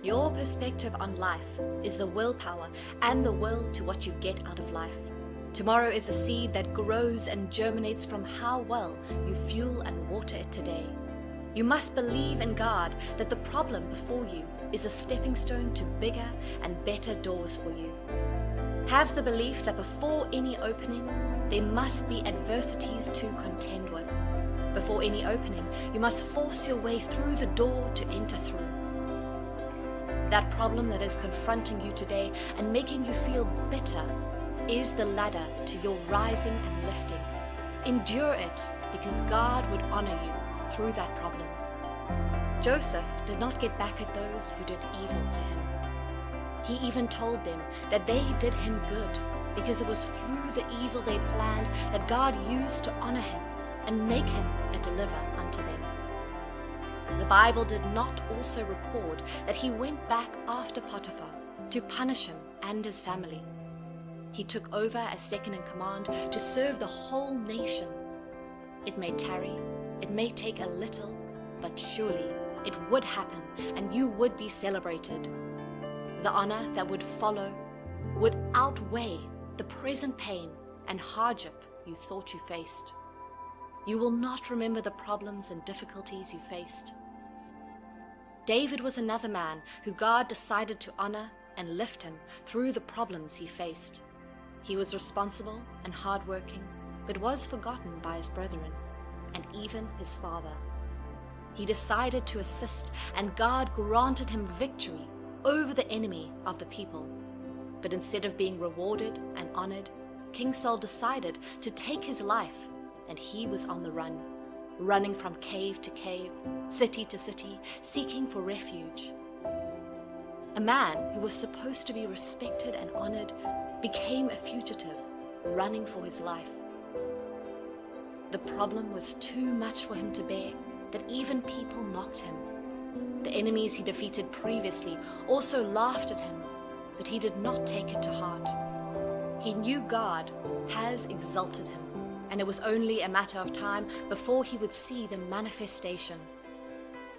Your perspective on life is the willpower and the will to what you get out of life. Tomorrow is a seed that grows and germinates from how well you fuel and water it today. You must believe in God that the problem before you is a stepping stone to bigger and better doors for you. Have the belief that before any opening, there must be adversities to contend with. Before any opening, you must force your way through the door to enter through. That problem that is confronting you today and making you feel bitter is the ladder to your rising and lifting. Endure it because God would honor you through that problem. Joseph did not get back at those who did evil to him. He even told them that they did him good because it was through the evil they planned that God used to honor him and make him a deliverer unto them. The Bible did not also record that he went back after Potiphar to punish him and his family. He took over as second in command to serve the whole nation. It may tarry, it may take a little, but surely it would happen and you would be celebrated. The honor that would follow would outweigh the present pain and hardship you thought you faced. You will not remember the problems and difficulties you faced. David was another man who God decided to honor and lift him through the problems he faced. He was responsible and hardworking, but was forgotten by his brethren and even his father. He decided to assist, and God granted him victory over the enemy of the people. But instead of being rewarded and honored, King Saul decided to take his life, and he was on the run, running from cave to cave, city to city, seeking for refuge. A man who was supposed to be respected and honored became a fugitive, running for his life. The problem was too much for him to bear, that even people mocked him. The enemies he defeated previously also laughed at him, but he did not take it to heart. He knew God has exalted him, and it was only a matter of time before he would see the manifestation.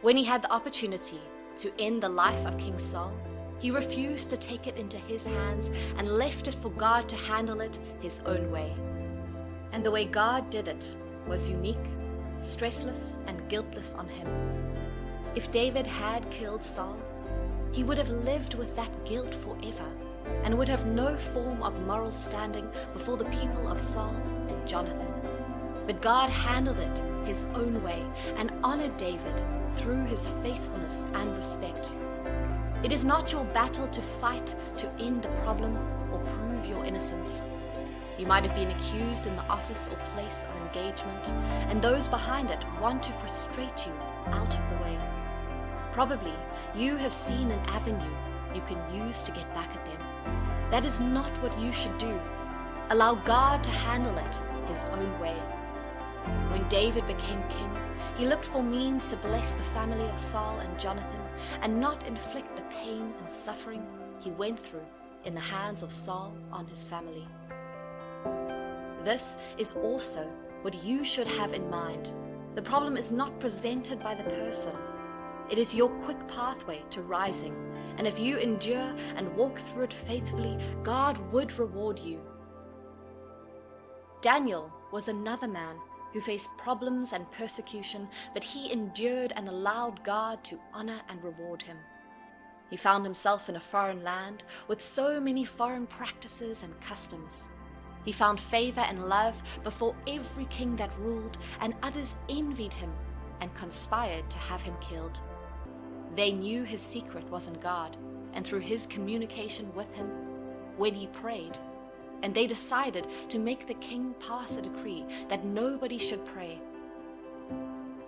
When he had the opportunity to end the life of King Saul, he refused to take it into his hands and left it for God to handle it his own way. And the way God did it was unique, stressless, and guiltless on him. If David had killed Saul, he would have lived with that guilt forever and would have no form of moral standing before the people of Saul and Jonathan. But God handled it his own way and honored David through his faithfulness and respect. It is not your battle to fight to end the problem or prove your innocence. You might have been accused in the office or place of engagement, and those behind it want to frustrate you out of the way. Probably you have seen an avenue you can use to get back at them. That is not what you should do. Allow God to handle it his own way. When David became king, he looked for means to bless the family of Saul and Jonathan and not inflict the pain and suffering he went through in the hands of Saul on his family. This is also what you should have in mind. The problem is not presented by the person. It is your quick pathway to rising, and if you endure and walk through it faithfully, God would reward you. Daniel was another man who faced problems and persecution, but he endured and allowed God to honor and reward him. He found himself in a foreign land with so many foreign practices and customs. He found favor and love before every king that ruled, and others envied him and conspired to have him killed. They knew his secret was in God, and through his communication with him, when he prayed, and they decided to make the king pass a decree that nobody should pray.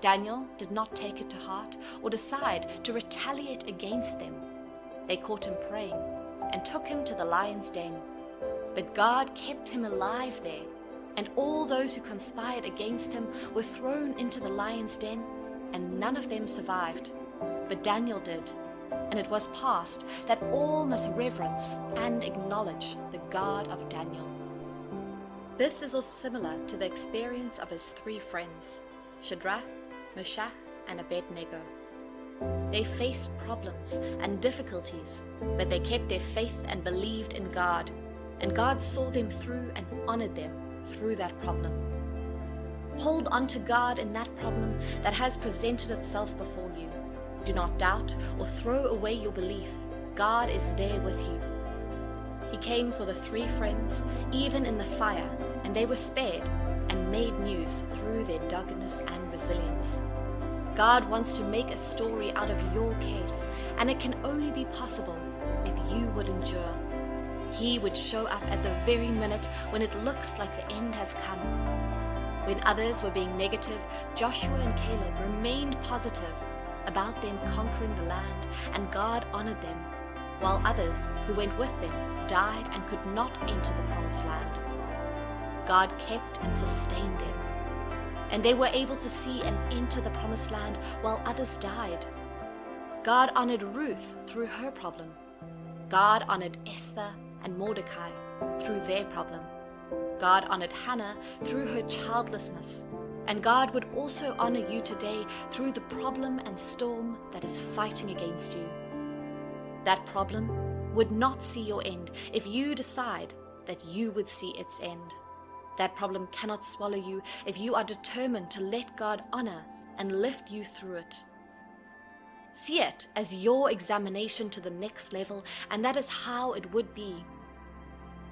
Daniel did not take it to heart or decide to retaliate against them. They caught him praying and took him to the lion's den. But God kept him alive there, and all those who conspired against him were thrown into the lion's den, and none of them survived. But Daniel did, and it was passed that all must reverence and acknowledge the God of Daniel. This is also similar to the experience of his three friends, Shadrach, Meshach, and Abednego. They faced problems and difficulties, but they kept their faith and believed in God. And God saw them through and honored them through that problem. Hold on to God in that problem that has presented itself before you. Do not doubt or throw away your belief. God is there with you. He came for the 3 friends, even in the fire, and they were spared and made news through their doggedness and resilience. God wants to make a story out of your case, and it can only be possible if you would endure. He would show up at the very minute when it looks like the end has come. When others were being negative, Joshua and Caleb remained positive about them conquering the land, and God honored them, while others who went with them died and could not enter the promised land. God kept and sustained them, and they were able to see and enter the promised land while others died. God honored Ruth through her problem. God honored Esther and Mordecai through their problem. God honored Hannah through her childlessness. And God would also honor you today through the problem and storm that is fighting against you. That problem would not see your end if you decide that you would see its end. That problem cannot swallow you if you are determined to let God honor and lift you through it. See it as your examination to the next level, and that is how it would be.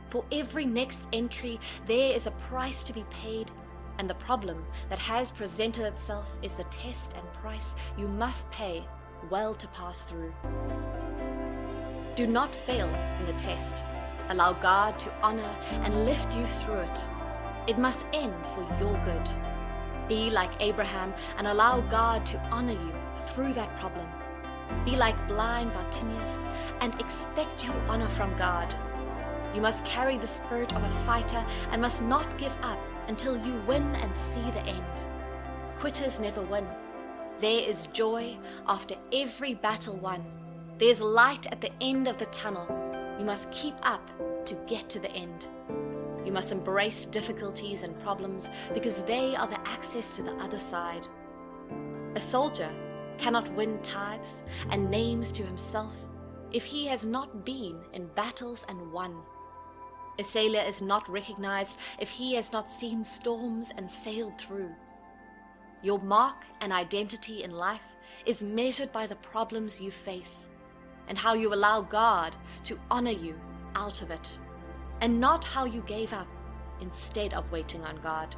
For every next entry, there is a price to be paid, and the problem that has presented itself is the test and price you must pay well to pass through. Do not fail in the test. Allow God to honor and lift you through it. It must end for your good. Be like Abraham and allow God to honor you through that problem. Be like blind Bartimaeus and expect your honor from God. You must carry the spirit of a fighter and must not give up until you win and see the end. Quitters never win. There is joy after every battle won. There's light at the end of the tunnel. You must keep up to get to the end. You must embrace difficulties and problems because they are the access to the other side. A soldier cannot win tithes and names to himself if he has not been in battles and won. A sailor is not recognized if he has not seen storms and sailed through. Your mark and identity in life is measured by the problems you face and how you allow God to honor you out of it, and not how you gave up instead of waiting on God.